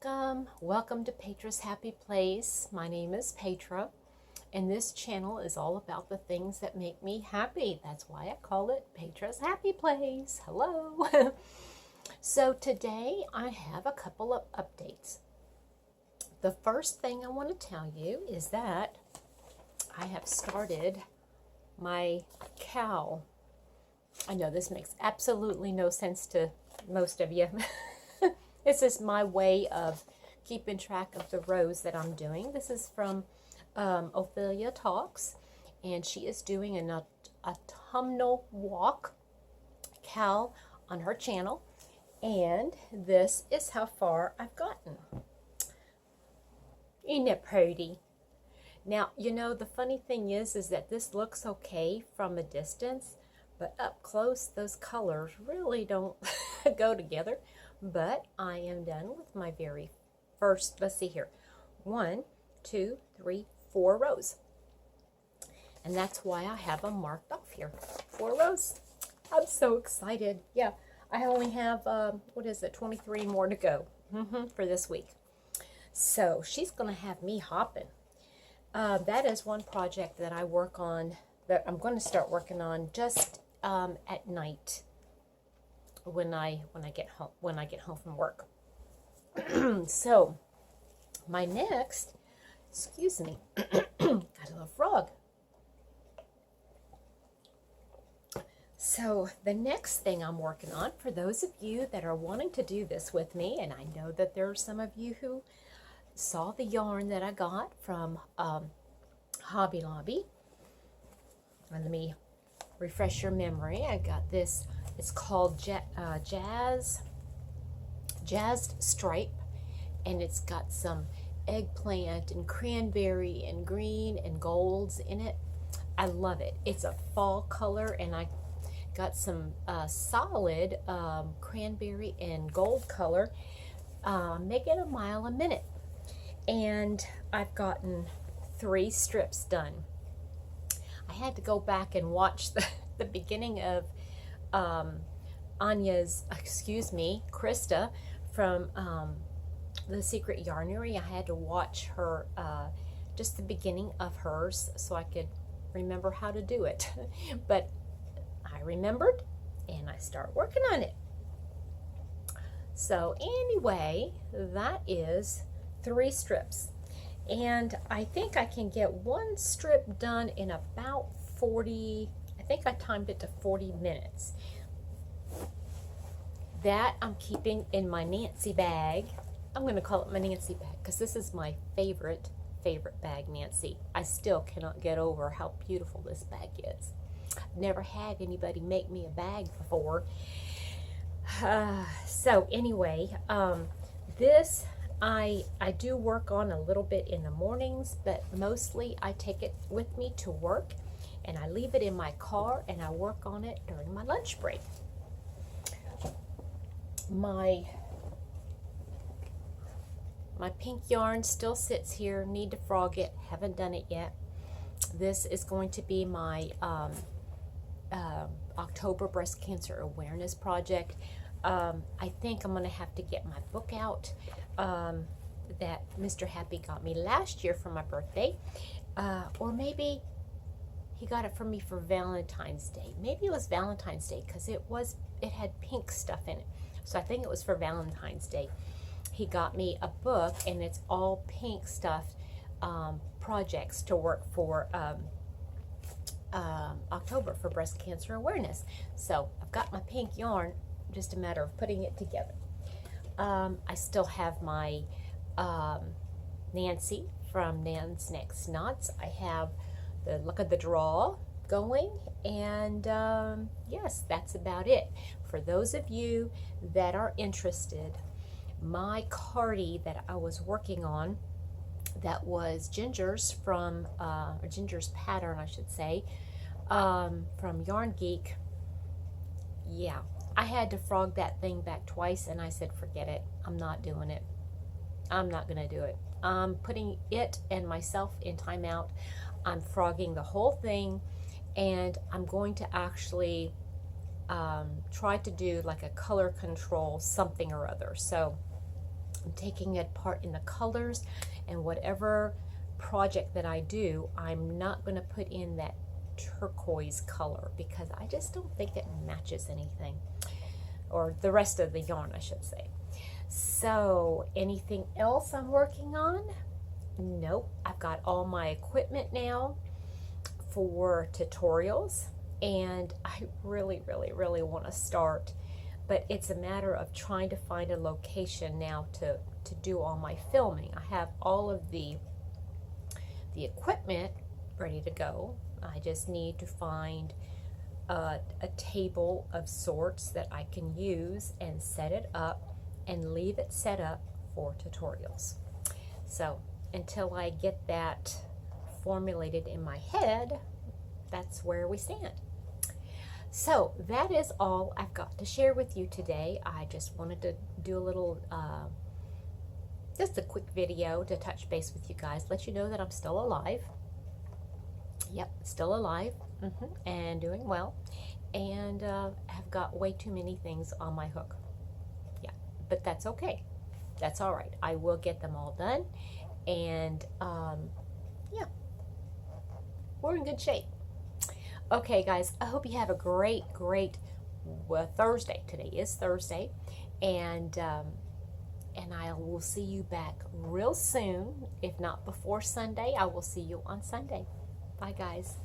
Welcome to Petra's Happy Place. My name is Petra, and this channel is all about the things that make me happy. That's why I call it Petra's Happy Place. Hello. So today I have a couple of updates. The first thing I want to tell you is that I have started my cow. I know this makes absolutely no sense to most of you. This is my way of keeping track of the rows that I'm doing. This is from Ophelia Talks, and she is doing an autumnal walk cow on her channel, and this is how far I've gotten. Isn't it pretty? Now, you know, the funny thing is that this looks okay from a distance, but up close, those colors really don't go together. But I am done with my very first, let's see here, 1, 2, 3, 4 rows. And that's why I have them marked off here. 4 rows. I'm so excited. Yeah, I only have, 23 more to go for this week. So she's going to have me hopping. That is one project that I work on, that I'm going to start working on just at night. When I get home from work. So my next, excuse me, got a little frog. So the next thing I'm working on, for those of you that are wanting to do this with me, and I know that there are some of you who saw the yarn that I got from Hobby Lobby. And let me refresh your memory. I got this. It's called Jazzed Stripe, and it's got some eggplant and cranberry and green and golds in it. I love it. It's a fall color, and I got some solid cranberry and gold color, making a mile a minute. And I've gotten 3 strips done. I had to go back and watch the beginning of Krista from The Secret Yarnery. I had to watch her, just the beginning of hers, so I could remember how to do it. But I remembered, and I start working on it. So anyway, that is 3 strips. And I think I can get 1 strip done in about 40, I think I timed it to 40 minutes. That I'm keeping in my Nancy bag. I'm going to call it my Nancy bag because this is my favorite bag, Nancy. I still cannot get over how beautiful this bag is. I've never had anybody make me a bag before. So anyway, this I do work on a little bit in the mornings, but mostly I take it with me to work, and I leave it in my car, and I work on it during my lunch break. My pink yarn still sits here. Need to frog it. Haven't done it yet. This is going to be my October Breast Cancer Awareness Project. I think I'm going to have to get my book out that Mr. Happy got me last year for my birthday. Or maybe he got it for me for Valentine's Day. Maybe it was Valentine's Day because it had pink stuff in it. So I think it was for Valentine's Day. He got me a book, and it's all pink stuff, projects to work for October for breast cancer awareness. So I've got my pink yarn, just a matter of putting it together. I still have my Nancy from Nan's Next Knots. I have the Look at the Draw going, and yes, that's about it. For those of you that are interested, my cardie that I was working on, that was Ginger's from, or Ginger's pattern, I should say, from Yarn Geek. Yeah, I had to frog that thing back twice, and I said, forget it. I'm not doing it. I'm not going to do it. I'm putting it and myself in timeout. I'm frogging the whole thing, and I'm going to actually try to do like a color control something or other. So I'm taking it apart in the colors, and whatever project that I do, I'm not going to put in that turquoise color because I just don't think it matches anything, or the rest of the yarn, I should say. So anything else I'm working on? Nope. I've got all my equipment now for tutorials, and I really want to start, but it's a matter of trying to find a location now to do all my filming. I have all of the equipment ready to go. I just need to find a table of sorts that I can use and set it up and leave it set up for tutorials. So until I get that formulated in my head, that's where we stand. So that is all I've got to share with you today. I just wanted to do a little, just a quick video to touch base with you guys, let you know that I'm still alive. Yep, still alive, and doing well, and have got way too many things on my hook. Yeah, but that's okay. That's all right. I will get them all done, and yeah, we're in good shape. Okay, guys, I hope you have a great Thursday. Today is Thursday, and I will see you back real soon. If not before Sunday, I will see you on Sunday. Bye, guys.